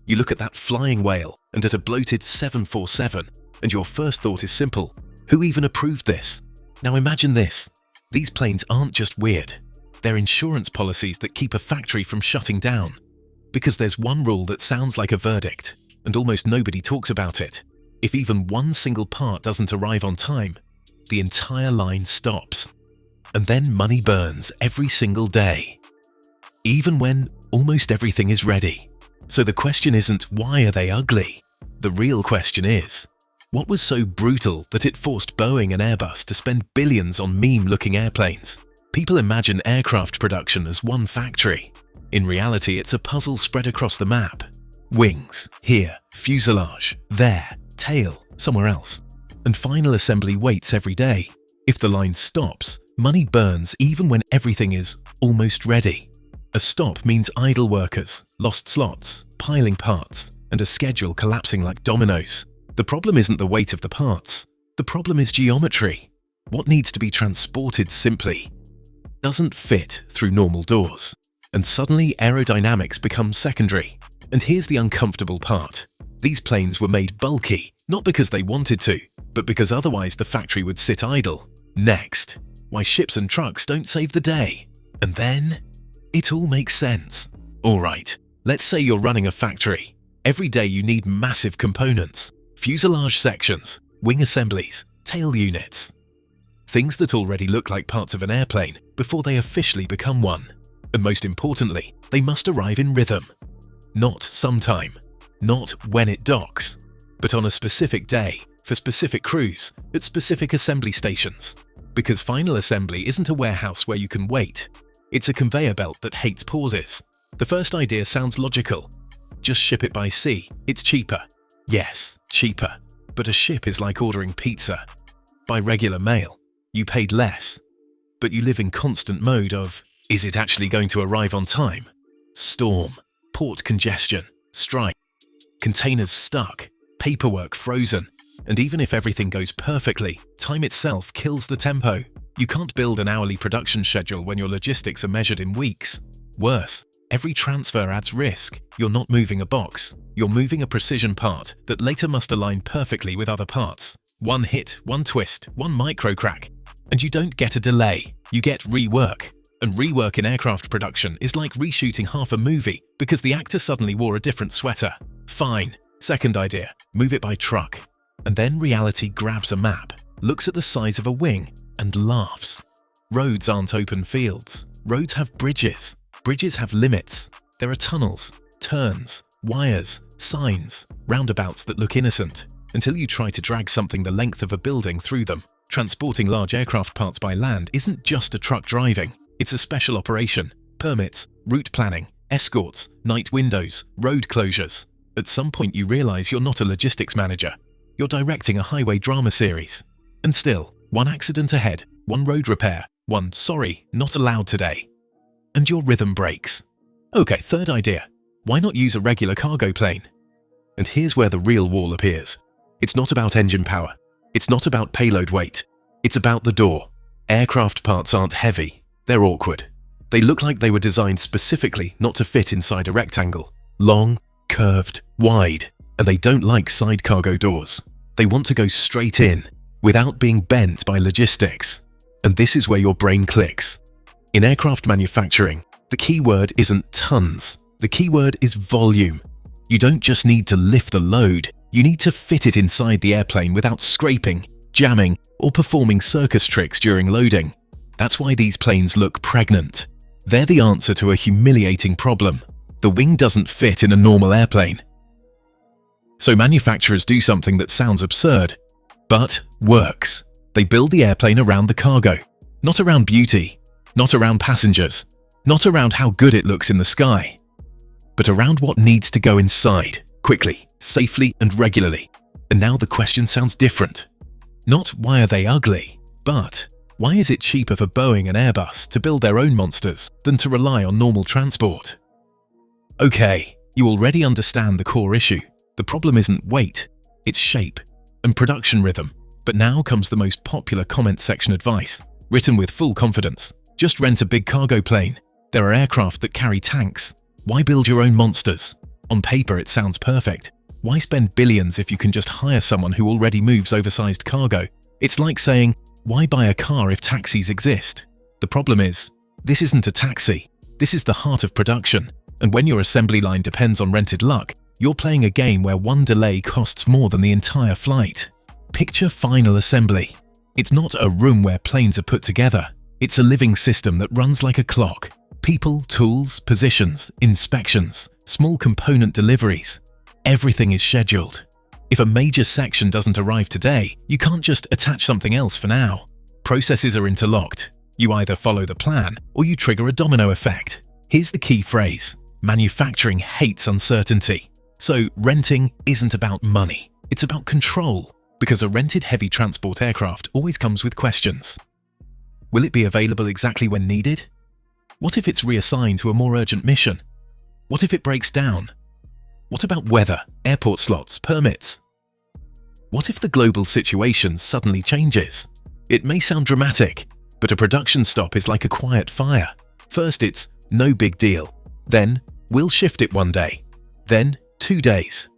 You look at that flying whale and at a bloated 747, and your first thought is simple: who even approved this? Now imagine this. These planes aren't just weird. They're insurance policies that keep a factory from shutting down. Because there's one rule that sounds like a verdict, and almost nobody talks about it. If even one single part doesn't arrive on time, the entire line stops. And then money burns every single day, even when almost everything is ready. So the question isn't, why are they ugly? The real question is, what was so brutal that it forced Boeing and Airbus to spend billions on meme-looking airplanes? People imagine aircraft production as one factory. In reality, it's a puzzle spread across the map. Wings here, fuselage there, tail somewhere else. And final assembly waits every day. If the line stops, money burns even when everything is almost ready. A stop means idle workers, lost slots, piling parts, and a schedule collapsing like dominoes. The problem isn't the weight of the parts. The problem is geometry. What needs to be transported simply doesn't fit through normal doors. And suddenly aerodynamics becomes secondary. And here's the uncomfortable part. These planes were made bulky, not because they wanted to, but because otherwise the factory would sit idle. Next, why ships and trucks don't save the day. And then it all makes sense. Alright, let's say you're running a factory. Every day you need massive components, fuselage sections, wing assemblies, tail units. Things that already look like parts of an airplane before they officially become one. And most importantly, they must arrive in rhythm. Not sometime, not when it docks, but on a specific day, for specific crews, at specific assembly stations. Because final assembly isn't a warehouse where you can wait. It's a conveyor belt that hates pauses. The first idea sounds logical. Just ship it by sea, it's cheaper. Yes, cheaper. But a ship is like ordering pizza. By regular mail, you paid less. But you live in constant mode of, is it actually going to arrive on time? Storm, port congestion, strike, containers stuck, paperwork frozen. And even if everything goes perfectly, time itself kills the tempo. You can't build an hourly production schedule when your logistics are measured in weeks. Worse, every transfer adds risk. You're not moving a box. You're moving a precision part that later must align perfectly with other parts. One hit, one twist, one micro crack. And you don't get a delay. You get rework. And rework in aircraft production is like reshooting half a movie because the actor suddenly wore a different sweater. Fine. Second idea, move it by truck. And then reality grabs a map, looks at the size of a wing, and laughs. Roads aren't open fields. Roads have bridges. Bridges have limits. There are tunnels, turns, wires, signs, roundabouts that look innocent, until you try to drag something the length of a building through them. Transporting large aircraft parts by land isn't just a truck driving. It's a special operation. Permits, route planning, escorts, night windows, road closures. At some point you realize you're not a logistics manager. You're directing a highway drama series. And still, one accident ahead, one road repair, one sorry, not allowed today. And your rhythm breaks. Okay, third idea. Why not use a regular cargo plane? And here's where the real wall appears. It's not about engine power. It's not about payload weight. It's about the door. Aircraft parts aren't heavy. They're awkward. They look like they were designed specifically not to fit inside a rectangle. Long, curved, wide. And they don't like side cargo doors. They want to go straight in, without being bent by logistics. And this is where your brain clicks. In aircraft manufacturing, the key word isn't tons. The key word is volume. You don't just need to lift the load, you need to fit it inside the airplane without scraping, jamming, or performing circus tricks during loading. That's why these planes look pregnant. They're the answer to a humiliating problem. The wing doesn't fit in a normal airplane. So manufacturers do something that sounds absurd, but works. They build the airplane around the cargo, not around beauty, not around passengers, not around how good it looks in the sky, but around what needs to go inside, quickly, safely, and regularly. And now the question sounds different. Not why are they ugly, but why is it cheaper for Boeing and Airbus to build their own monsters than to rely on normal transport? Okay, you already understand the core issue. The problem isn't weight, it's shape and production rhythm. But now comes the most popular comment section advice, written with full confidence. Just rent a big cargo plane. There are aircraft that carry tanks. Why build your own monsters? On paper, it sounds perfect. Why spend billions if you can just hire someone who already moves oversized cargo? It's like saying, why buy a car if taxis exist? The problem is, this isn't a taxi. This is the heart of production. And when your assembly line depends on rented luck, you're playing a game where one delay costs more than the entire flight. Picture final assembly. It's not a room where planes are put together. It's a living system that runs like a clock. People, tools, positions, inspections, small component deliveries. Everything is scheduled. If a major section doesn't arrive today, you can't just attach something else for now. Processes are interlocked. You either follow the plan or you trigger a domino effect. Here's the key phrase. Manufacturing hates uncertainty. So renting isn't about money. It's about control. Because a rented heavy transport aircraft always comes with questions. Will it be available exactly when needed? What if it's reassigned to a more urgent mission? What if it breaks down? What about weather, airport slots, permits? What if the global situation suddenly changes? It may sound dramatic, but a production stop is like a quiet fire. First it's no big deal. Then we'll shift it one day. Then 2 days.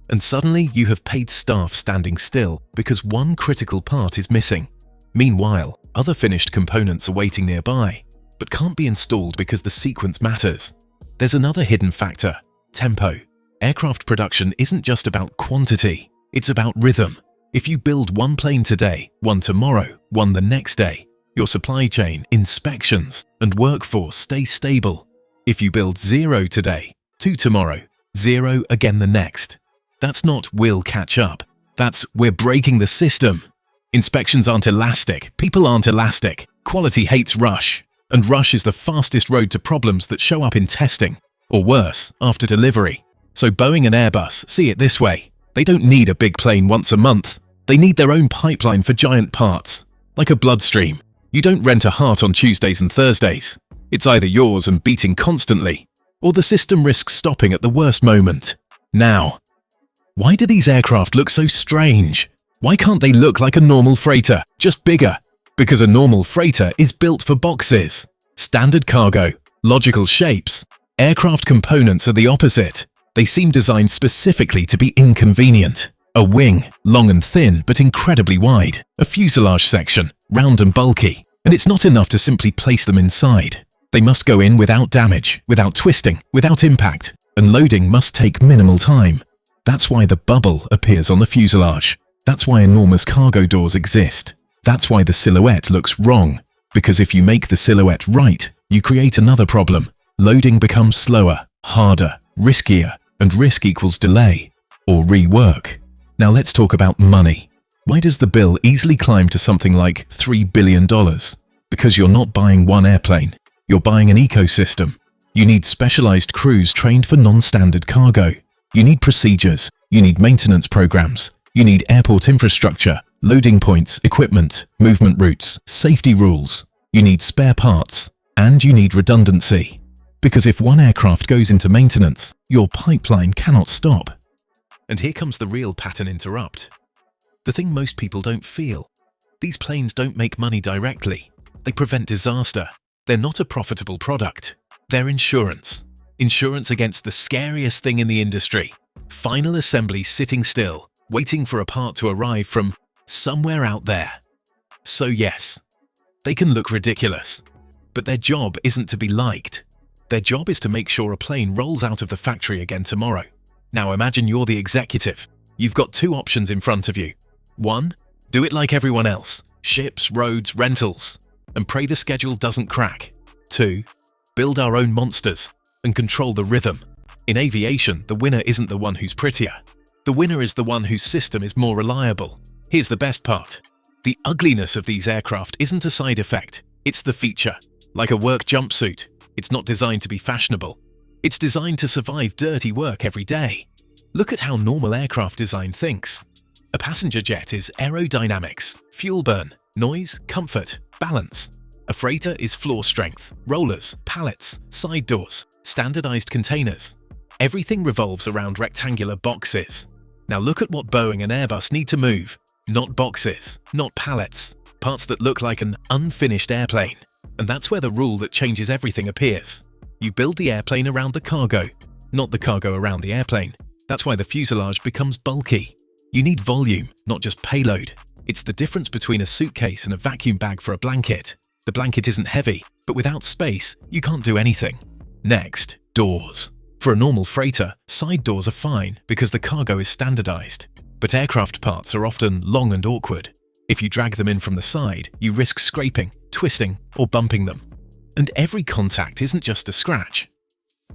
And suddenly you have paid staff standing still because one critical part is missing. Meanwhile, other finished components are waiting nearby, but can't be installed because the sequence matters. There's another hidden factor, tempo. Aircraft production isn't just about quantity, it's about rhythm. If you build one plane today, one tomorrow, one the next day, your supply chain, inspections, and workforce stay stable. If you build 0 today, 2 tomorrow, 0 again the next. That's not we'll catch up, that's we're breaking the system. Inspections aren't elastic, people aren't elastic, quality hates rush, and rush is the fastest road to problems that show up in testing, or worse, after delivery. So Boeing and Airbus see it this way. They don't need a big plane once a month. They need their own pipeline for giant parts. Like a bloodstream. You don't rent a heart on Tuesdays and Thursdays. It's either yours and beating constantly, or the system risks stopping at the worst moment. Now, why do these aircraft look so strange? Why can't they look like a normal freighter, just bigger? Because a normal freighter is built for boxes. Standard cargo, logical shapes. Aircraft components are the opposite. They seem designed specifically to be inconvenient. A wing, long and thin but incredibly wide. A fuselage section, round and bulky. And it's not enough to simply place them inside. They must go in without damage, without twisting, without impact. And loading must take minimal time. That's why the bubble appears on the fuselage. That's why enormous cargo doors exist. That's why the silhouette looks wrong. Because if you make the silhouette right, you create another problem. Loading becomes slower, harder, riskier, and risk equals delay, or rework. Now let's talk about money. Why does the bill easily climb to something like $3 billion? Because you're not buying one airplane, you're buying an ecosystem. You need specialized crews trained for non-standard cargo. You need procedures, you need maintenance programs, you need airport infrastructure, loading points, equipment, movement routes, safety rules. You need spare parts, and you need redundancy. Because if one aircraft goes into maintenance, your pipeline cannot stop. And here comes the real pattern interrupt. The thing most people don't feel. These planes don't make money directly. They prevent disaster. They're not a profitable product. They're insurance. Insurance against the scariest thing in the industry. Final assembly sitting still, waiting for a part to arrive from somewhere out there. So yes, they can look ridiculous. But their job isn't to be liked. Their job is to make sure a plane rolls out of the factory again tomorrow. Now imagine you're the executive. You've got 2 options in front of you. 1, do it like everyone else. Ships, roads, rentals. And pray the schedule doesn't crack. 2, build our own monsters and control the rhythm. In aviation, the winner isn't the one who's prettier. The winner is the one whose system is more reliable. Here's the best part. The ugliness of these aircraft isn't a side effect. It's the feature. Like a work jumpsuit. It's not designed to be fashionable. It's designed to survive dirty work every day. Look at how normal aircraft design thinks. A passenger jet is aerodynamics, fuel burn, noise, comfort, balance. A freighter is floor strength, rollers, pallets, side doors, standardized containers. Everything revolves around rectangular boxes. Now look at what Boeing and Airbus need to move. Not boxes, not pallets, parts that look like an unfinished airplane. And that's where the rule that changes everything appears. You build the airplane around the cargo. not the cargo around the airplane. That's why the fuselage becomes bulky. You need volume, not just payload. It's the difference between a suitcase and a vacuum bag for a blanket. The blanket isn't heavy, but without space, you can't do anything. Next, doors. For a normal freighter, side doors are fine because the cargo is standardized. But aircraft parts are often long and awkward. If you drag them in from the side, you risk scraping, twisting, or bumping them. And every contact isn't just a scratch.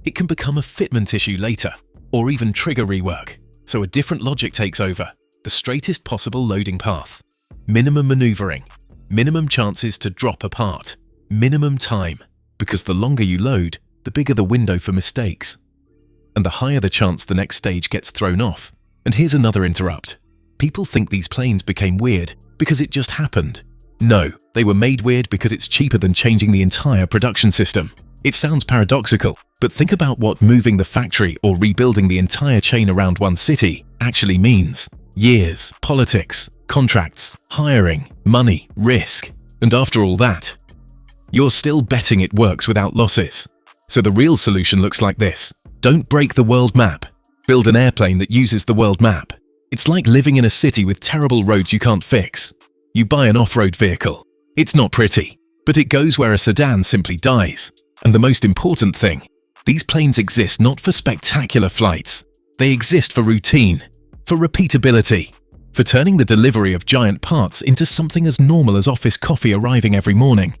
It can become a fitment issue later, or even trigger rework. So a different logic takes over: the straightest possible loading path, minimum maneuvering, minimum chances to drop apart, minimum time, because the longer you load, the bigger the window for mistakes, and the higher the chance the next stage gets thrown off. And here's another interrupt. People think these planes became weird because it just happened. No, they were made weird because it's cheaper than changing the entire production system. It sounds paradoxical, but think about what moving the factory or rebuilding the entire chain around one city actually means. Years, politics, contracts, hiring, money, risk. And after all that, you're still betting it works without losses. So the real solution looks like this. Don't break the world map. Build an airplane that uses the world map. It's like living in a city with terrible roads you can't fix. You buy an off-road vehicle. It's not pretty, but it goes where a sedan simply dies. And the most important thing, these planes exist not for spectacular flights. They exist for routine, for repeatability, for turning the delivery of giant parts into something as normal as office coffee arriving every morning.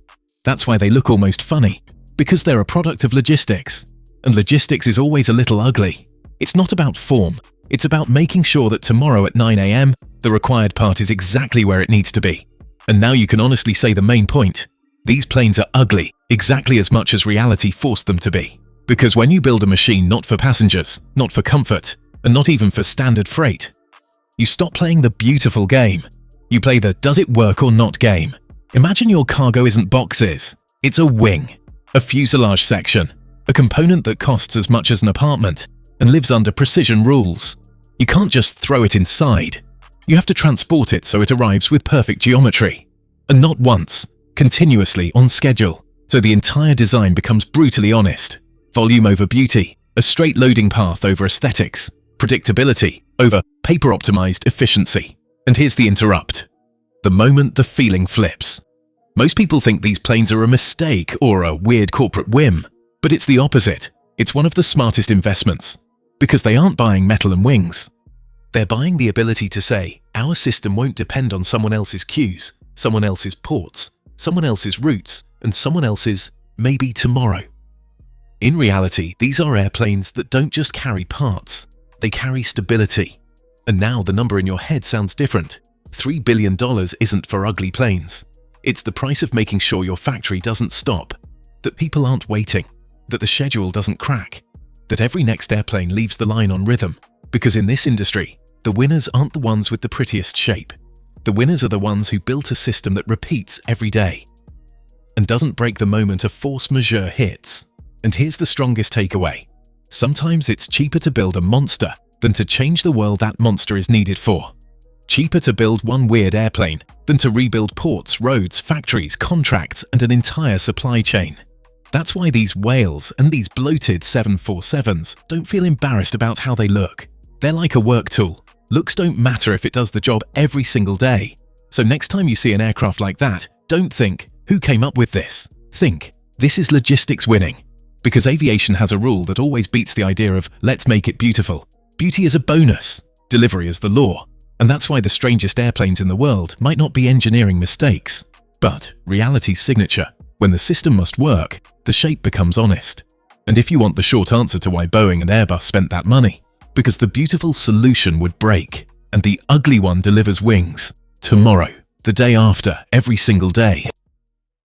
That's why they look almost funny, because they're a product of logistics. And logistics is always a little ugly. It's not about form. It's about making sure that tomorrow at 9 AM, the required part is exactly where it needs to be. And now you can honestly say the main point. These planes are ugly exactly as much as reality forced them to be. Because when you build a machine not for passengers, not for comfort, and not even for standard freight, you stop playing the beautiful game. You play the does it work or not game. Imagine your cargo isn't boxes. It's a wing, a fuselage section, a component that costs as much as an apartment and lives under precision rules. You can't just throw it inside. You have to transport it so it arrives with perfect geometry. And not once, continuously on schedule. So the entire design becomes brutally honest. Volume over beauty, a straight loading path over aesthetics, predictability over paper-optimized efficiency. And here's the interrupt. The moment the feeling flips. Most people think these planes are a mistake or a weird corporate whim, but it's the opposite. It's one of the smartest investments. Because they aren't buying metal and wings. They're buying the ability to say, our system won't depend on someone else's queues, someone else's ports, someone else's routes, and someone else's maybe tomorrow. In reality, these are airplanes that don't just carry parts, they carry stability. And now the number in your head sounds different. $3 billion isn't for ugly planes. It's the price of making sure your factory doesn't stop, that people aren't waiting, that the schedule doesn't crack, that every next airplane leaves the line on rhythm. Because in this industry, the winners aren't the ones with the prettiest shape. The winners are the ones who built a system that repeats every day and doesn't break the moment a force majeure hits. And here's the strongest takeaway. Sometimes it's cheaper to build a monster than to change the world that monster is needed for. Cheaper to build one weird airplane than to rebuild ports, roads, factories, contracts, and an entire supply chain. That's why these whales and these bloated 747s don't feel embarrassed about how they look. They're like a work tool. Looks don't matter if it does the job every single day. So next time you see an aircraft like that, don't think, who came up with this? Think, this is logistics winning. Because aviation has a rule that always beats the idea of, let's make it beautiful. Beauty is a bonus, delivery is the law. And that's why the strangest airplanes in the world might not be engineering mistakes, but reality's signature. When the system must work, the shape becomes honest. And if you want the short answer to why Boeing and Airbus spent that money, because the beautiful solution would break, and the ugly one delivers wings, tomorrow, the day after, every single day.